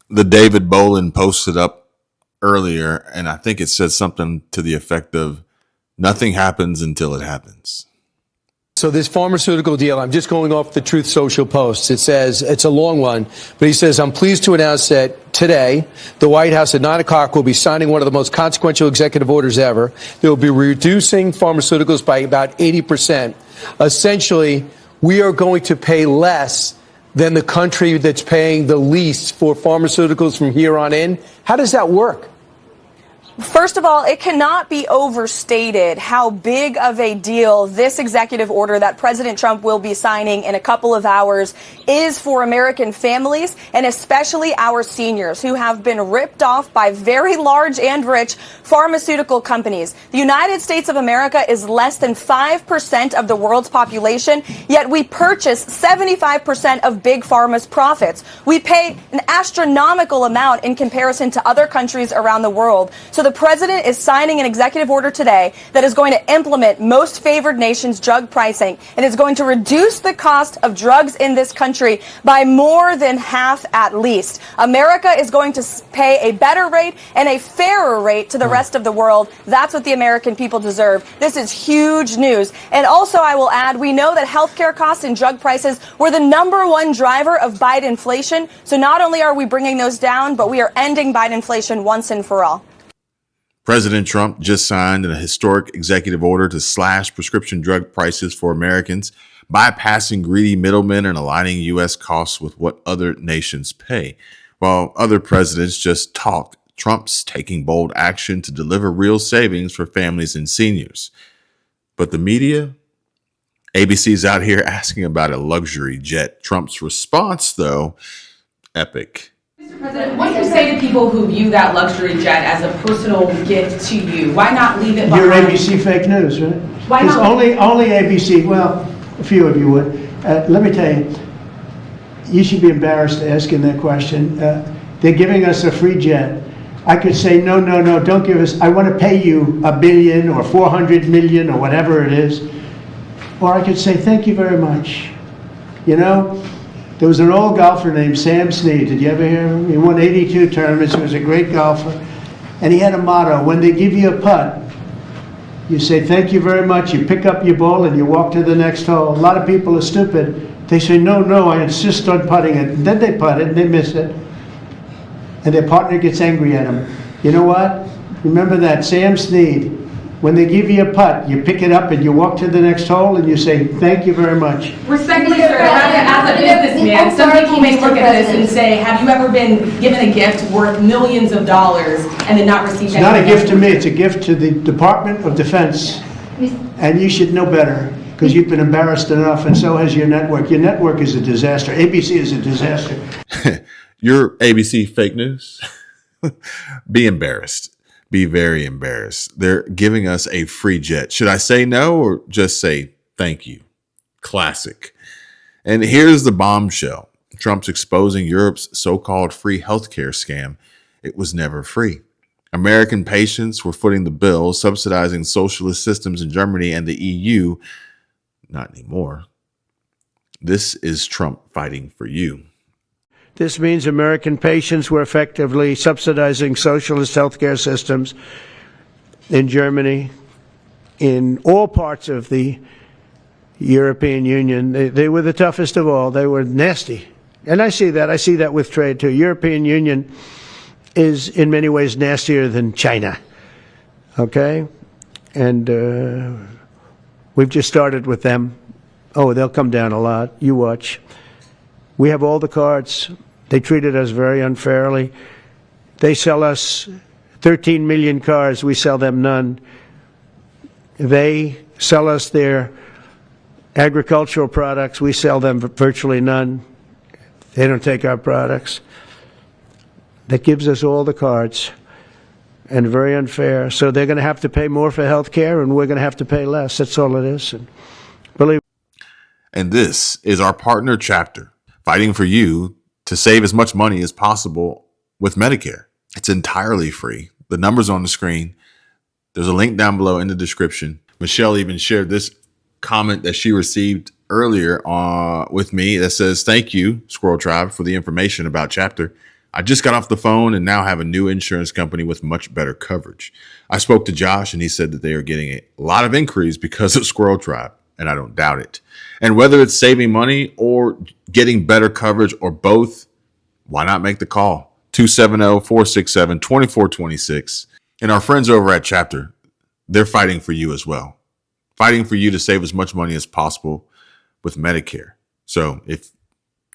the David Bolin posted up earlier, and I think it said something to the effect of nothing happens until it happens. So this pharmaceutical deal, I'm just going off the Truth Social posts. It says, it's a long one, but he says, I'm pleased to announce that today, the White House at 9 o'clock will be signing one of the most consequential executive orders ever. They will be reducing pharmaceuticals by about 80%. Essentially, we are going to pay less than the country that's paying the least for pharmaceuticals from here on in. How does that work? First of all, it cannot be overstated how big of a deal this executive order that President Trump will be signing in a couple of hours is for American families, and especially our seniors who have been ripped off by very large and rich pharmaceutical companies. The United States of America is less than 5% of the world's population, yet we purchase 75% of Big Pharma's profits. We pay an astronomical amount in comparison to other countries around the world. So the president is signing an executive order today that is going to implement most favored nations drug pricing and is going to reduce the cost of drugs in this country by more than half at least. America is going to pay a better rate and a fairer rate to the rest of the world. That's what the American people deserve. This is huge news. And also, I will add, we know that healthcare costs and drug prices were the #1 driver of Biden inflation. So not only are we bringing those down, but we are ending Biden inflation once and for all. President Trump just signed a historic executive order to slash prescription drug prices for Americans, bypassing greedy middlemen and aligning U.S. costs with what other nations pay. While other presidents just talk, Trump's taking bold action to deliver real savings for families and seniors. But the media, ABC's out here asking about a luxury jet. Trump's response, though, epic. Mr. President, what do you say to people who view that luxury jet as a personal gift to you? Why not leave it behind? You're ABC fake news, right? Why not? It's only ABC. Well, a few of you would. Let me tell you, you should be embarrassed asking that question. They're giving us a free jet. I could say, no, don't give us. I want to pay you $1 billion or 400 million or whatever it is. Or I could say, thank you very much. You know? There was an old golfer named Sam Snead. Did you ever hear him? He won 82 tournaments. He was a great golfer. And he had a motto: when they give you a putt, you say, thank you very much. You pick up your ball and you walk to the next hole. A lot of people are stupid. They say, no, I insist on putting it. And then they putt it and they miss it. And their partner gets angry at them. You know what? Remember that, Sam Snead. When they give you a putt, you pick it up and you walk to the next hole and you say, thank you very much. Respectfully, sir, as a businessman, some people may look at this and say, have you ever been given a gift worth millions of dollars and then not received anything? It's not a gift to me, it's a gift to the Department of Defense. And you should know better, because you've been embarrassed enough, and so has your network. Your network is a disaster. ABC is a disaster. Your ABC fake news? Be embarrassed. Be very embarrassed. They're giving us a free jet. Should I say no or just say thank you? Classic. And here's the bombshell. Trump's exposing Europe's so-called free healthcare scam. It was never free. American patients were footing the bill, subsidizing socialist systems in Germany and the EU. Not anymore. This is Trump fighting for you. This means American patients were effectively subsidizing socialist healthcare systems in Germany, in all parts of the European Union. They were the toughest of all. They were nasty. And I see that. I see that with trade, too. European Union is in many ways nastier than China. Okay? And we've just started with them. Oh, they'll come down a lot. You watch. We have all the cards. They treated us very unfairly. They sell us 13 million cars. We sell them none. They sell us their agricultural products. We sell them virtually none. They don't take our products. That gives us all the cards, and very unfair. So they're going to have to pay more for health care, and we're going to have to pay less. That's all it is. And believe. And this is our partner chapter, fighting for you to save as much money as possible with Medicare. It's entirely free. The number's on the screen. There's a link down below in the description. Michelle even shared this comment that she received earlier with me that says, thank you, Squirrel Tribe, for the information about chapter. I just got off the phone and now have a new insurance company with much better coverage. I spoke to Josh and he said that they are getting a lot of inquiries because of Squirrel Tribe, and I don't doubt it. And whether it's saving money or getting better coverage or both, why not make the call? 270-467-2426. And our friends over at Chapter, they're fighting for you as well. Fighting for you to save as much money as possible with Medicare. So if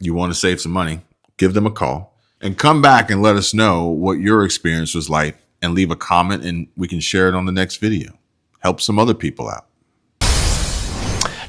you want to save some money, give them a call and come back and let us know what your experience was like and leave a comment and we can share it on the next video. Help some other people out.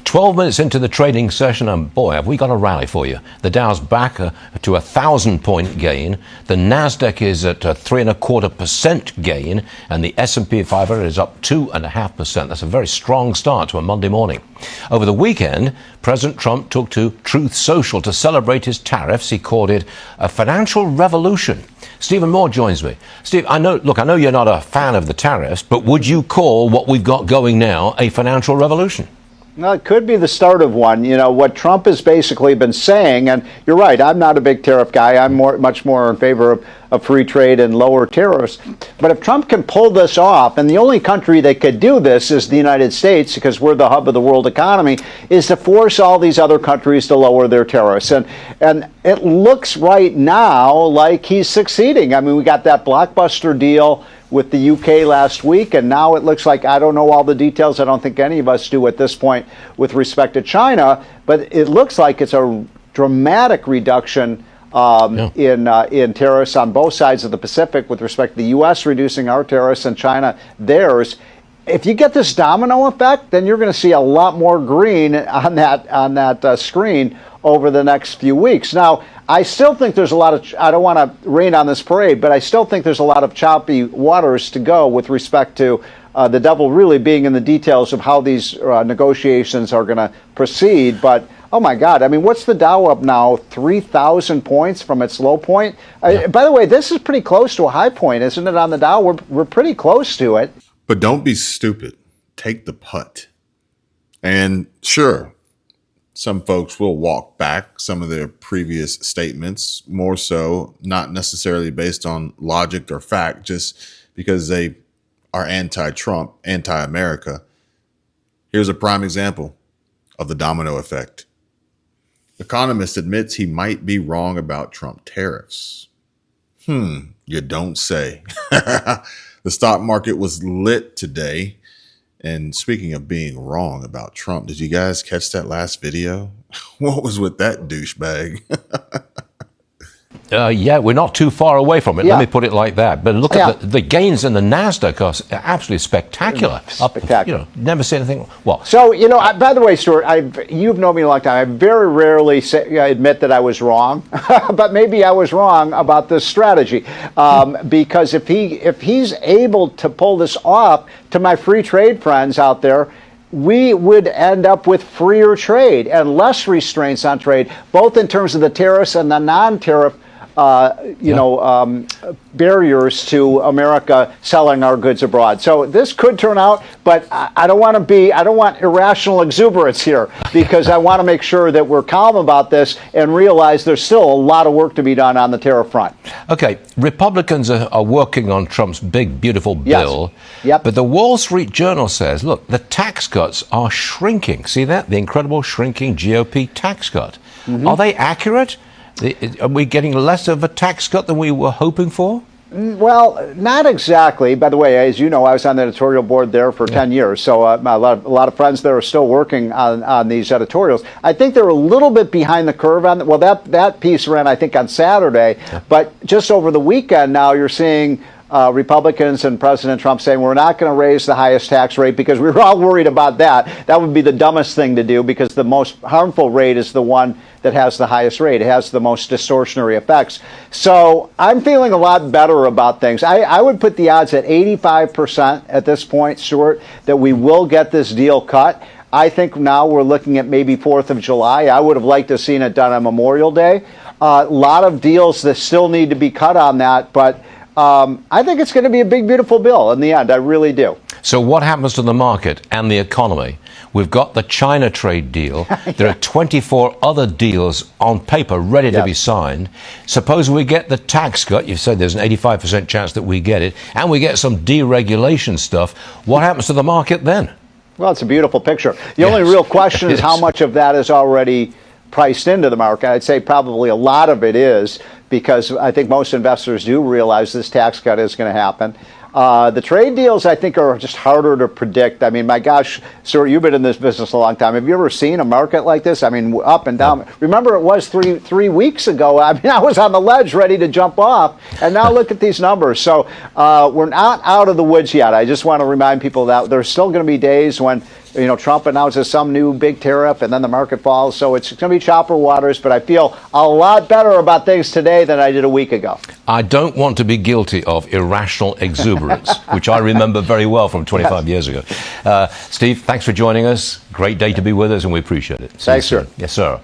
12 minutes into the trading session, and boy, have we got a rally for you. The Dow's back to 1,000-point gain. The Nasdaq is at a 3.25% gain, and the S&P 500 is up 2.5%. That's a very strong start to a Monday morning. Over the weekend, President Trump took to Truth Social to celebrate his tariffs. He called it a financial revolution. Stephen Moore joins me. Steve, I know you're not a fan of the tariffs, but would you call what we've got going now a financial revolution? Well, it could be the start of one. You know, what Trump has basically been saying, and you're right, I'm not a big tariff guy. I'm much more in favor of free trade and lower tariffs. But if Trump can pull this off, and the only country that could do this is the United States, because we're the hub of the world economy, is to force all these other countries to lower their tariffs. And it looks right now like he's succeeding. I mean, we got that blockbuster deal with the UK last week, and now it looks like, I don't know all the details, I don't think any of us do at this point with respect to China, but it looks like it's a dramatic reduction in tariffs on both sides of the Pacific with respect to the U.S. reducing our tariffs and China theirs. If you get this domino effect, then you're going to see a lot more green on that screen over the next few weeks. Now, I still think there's a lot of, I don't want to rain on this parade, but I still think there's a lot of choppy waters to go with respect to the devil really being in the details of how these negotiations are going to proceed. But, oh my God, I mean, what's the Dow up now? 3,000 points from its low point? By the way, this is pretty close to a high point, isn't it, on the Dow? We're pretty close to it. But don't be stupid. Take the putt. And sure, some folks will walk back some of their previous statements, more so not necessarily based on logic or fact, just because they are anti-Trump, anti-America. Here's a prime example of the domino effect. Economist admits he might be wrong about Trump tariffs. You don't say. The stock market was lit today. And speaking of being wrong about Trump, did you guys catch that last video? What was with that douchebag? Yeah, we're not too far away from it. Yeah. Let me put it like that. But look at the gains in the Nasdaq are absolutely spectacular. Spectacular. Never see anything. Well, so, by the way, Stuart, you've known me a long time. I very rarely admit that I was wrong, but maybe I was wrong about this strategy. Because if he's able to pull this off, to my free trade friends out there, we would end up with freer trade and less restraints on trade, both in terms of the tariffs and the non-tariff barriers to America selling our goods abroad. So this could turn out, but I don't want irrational exuberance here, because I want to make sure that we're calm about this and realize there's still a lot of work to be done on the tariff front. okay, Republicans are working on Trump's big, beautiful bill. Yes. Yep. But the Wall Street Journal says, look, the tax cuts are shrinking. See that? The incredible shrinking GOP tax cut. Mm-hmm. Are they accurate? Are we getting less of a tax cut than we were hoping for? Well, not exactly. By the way, as you know, I was on the editorial board there for 10 years, so a lot of friends there are still working on these editorials. I think they're a little bit behind the curve on that piece ran, I think, on Saturday, but just over the weekend now you're seeing Republicans and President Trump saying we're not going to raise the highest tax rate because we were all worried about that. That would be the dumbest thing to do, because the most harmful rate is the one that has the highest rate. It has the most distortionary effects. So I'm feeling a lot better about things. I would put the odds at 85% at this point, Stuart, that we will get this deal cut. I think now we're looking at maybe 4th of July. I would have liked to have seen it done on Memorial Day. A lot of deals that still need to be cut on that, but I think it's going to be a big, beautiful bill in the end. I really do. So what happens to the market and the economy? We've got the China trade deal. There are 24 other deals on paper ready to be signed. Suppose we get the tax cut. You've said there's an 85% chance that we get it, and we get some deregulation stuff. What happens to the market then? Well, it's a beautiful picture. The only real question is how much of that is already priced into the market. I'd say probably a lot of it is, because I think most investors do realize this tax cut is going to happen. The trade deals, I think, are just harder to predict. I mean, my gosh, sir, you've been in this business a long time. Have you ever seen a market like this? I mean, up and down. Remember, it was three weeks ago. I mean, I was on the ledge ready to jump off, and now look at these numbers. So we're not out of the woods yet. I just want to remind people that there's still going to be days when, you know, Trump announces some new big tariff and then the market falls. So it's going to be chopper waters, but I feel a lot better about things today than I did a week ago. I don't want to be guilty of irrational exuberance, which I remember very well from 25 years ago. Steve, thanks for joining us. Great day to be with us, and we appreciate it. Thanks, sir. Yes, sir.